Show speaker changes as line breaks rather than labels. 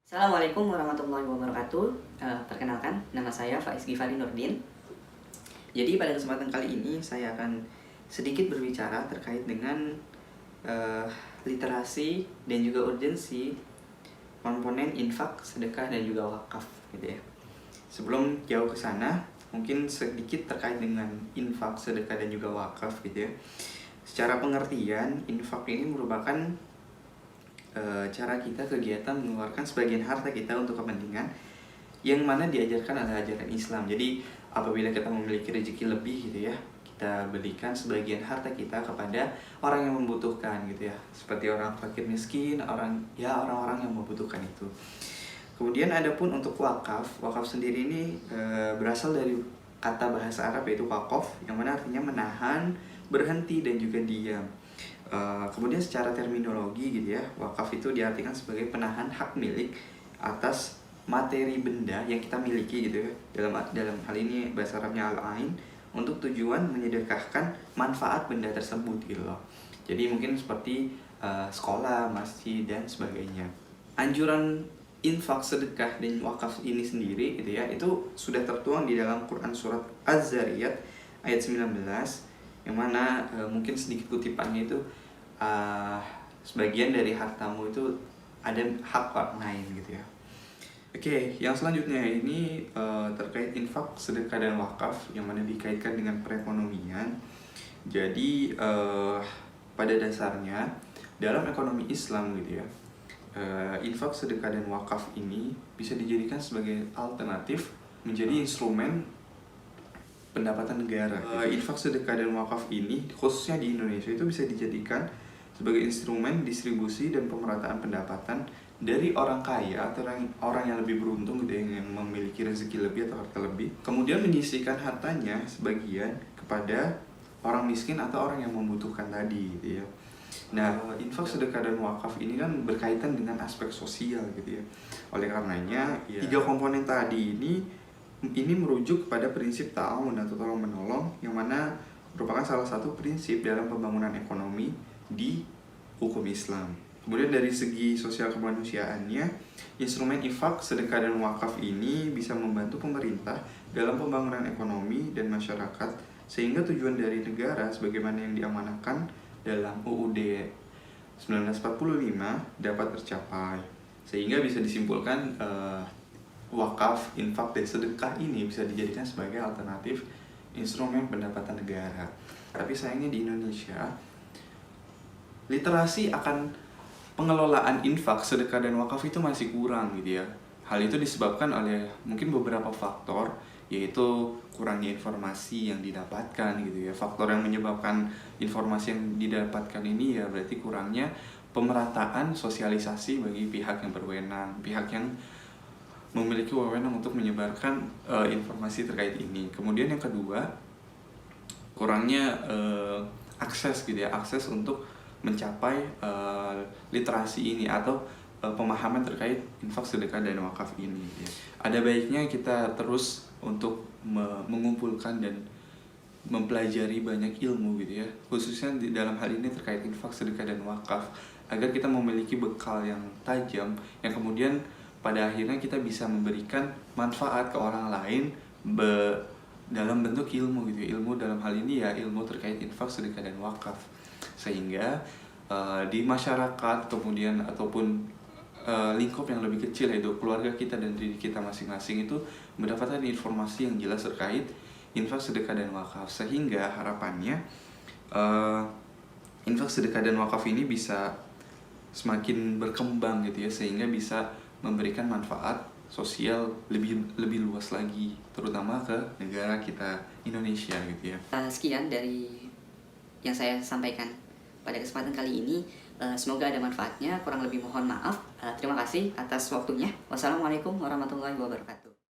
Assalamualaikum warahmatullahi wabarakatuh. Perkenalkan, nama saya Faiz Gifari Nurdin. Jadi pada kesempatan kali ini saya akan sedikit berbicara terkait dengan literasi dan juga urgensi komponen infak, sedekah dan juga wakaf, gitu ya. Sebelum jauh ke sana, mungkin sedikit terkait dengan infak, sedekah dan juga wakaf, gitu ya. Secara pengertian, infak ini merupakan cara kita kegiatan mengeluarkan sebagian harta kita untuk kepentingan yang mana diajarkan oleh ajaran Islam. Jadi apabila kita memiliki rezeki lebih gitu ya, kita berikan sebagian harta kita kepada orang yang membutuhkan gitu ya, seperti orang fakir miskin, orang-orang yang membutuhkan itu. Kemudian adapun untuk wakaf sendiri ini berasal dari kata bahasa Arab yaitu waqaf, yang mana artinya menahan, berhenti dan juga diam. Kemudian secara terminologi gitu ya, wakaf itu diartikan sebagai penahan hak milik atas materi benda yang kita miliki gitu ya. Dalam hal ini bahasa Arabnya al-ain, untuk tujuan menyedekahkan manfaat benda tersebut gitu loh. Jadi mungkin seperti sekolah, masjid dan sebagainya. Anjuran infak, sedekah dan wakaf ini sendiri gitu ya, itu sudah tertuang di dalam Quran surat Az-Zariyat ayat 19, yang mana mungkin sedikit kutipannya itu sebagian dari hartamu itu ada hak orang lain gitu ya. Oke, yang selanjutnya ini terkait infak, sedekah dan wakaf yang mana dikaitkan dengan perekonomian. Jadi pada dasarnya dalam ekonomi Islam gitu ya, infak, sedekah dan wakaf ini bisa dijadikan sebagai alternatif menjadi instrumen pendapatan negara. Infak, sedekah dan wakaf ini khususnya di Indonesia itu bisa dijadikan sebagai instrumen distribusi dan pemerataan pendapatan dari orang kaya atau orang yang lebih beruntung gitu, yang memiliki rezeki lebih atau harta lebih, kemudian menyisihkan hartanya sebagian kepada orang miskin atau orang yang membutuhkan tadi gitu ya. Nah, infak, sedekah dan wakaf ini kan berkaitan dengan aspek sosial gitu ya. Oleh karenanya, tiga komponen tadi ini merujuk kepada prinsip ta'awun atau tolong menolong, yang mana merupakan salah satu prinsip dalam pembangunan ekonomi di hukum Islam. Kemudian dari segi sosial kemanusiaannya, instrumen infak, sedekah dan wakaf ini bisa membantu pemerintah dalam pembangunan ekonomi dan masyarakat, sehingga tujuan dari negara sebagaimana yang diamanahkan dalam UUD 1945 dapat tercapai. Sehingga bisa disimpulkan wakaf, infak, dan sedekah ini bisa dijadikan sebagai alternatif instrumen pendapatan negara. Tapi sayangnya di Indonesia, literasi akan pengelolaan infak, sedekah, dan wakaf itu masih kurang gitu ya. Hal itu disebabkan oleh mungkin beberapa faktor, yaitu kurangnya informasi yang didapatkan gitu ya. Faktor yang menyebabkan informasi yang didapatkan ini ya berarti kurangnya pemerataan sosialisasi bagi pihak yang berwenang, pihak yang memiliki wewenang untuk menyebarkan informasi terkait ini. Kemudian yang kedua, kurangnya akses gitu ya, akses untuk mencapai literasi ini atau pemahaman terkait infak, sedekah dan wakaf ini ya. Ada baiknya kita terus untuk mengumpulkan dan mempelajari banyak ilmu gitu ya, khususnya di dalam hal ini terkait infak, sedekah dan wakaf, agar kita memiliki bekal yang tajam yang kemudian pada akhirnya kita bisa memberikan manfaat ke orang lain dalam bentuk ilmu gitu. Ilmu dalam hal ini ya ilmu terkait infak, sedekah dan wakaf, sehingga di masyarakat kemudian ataupun lingkup yang lebih kecil, yaitu keluarga kita dan diri kita masing-masing, itu mendapatkan informasi yang jelas terkait infak, sedekah dan wakaf, sehingga harapannya infak, sedekah dan wakaf ini bisa semakin berkembang gitu ya, sehingga bisa memberikan manfaat sosial lebih luas lagi, terutama ke negara kita Indonesia gitu ya.
Sekian dari yang saya sampaikan pada kesempatan kali ini. Semoga ada manfaatnya. Kurang lebih mohon maaf. Terima kasih atas waktunya. Wassalamualaikum warahmatullahi wabarakatuh.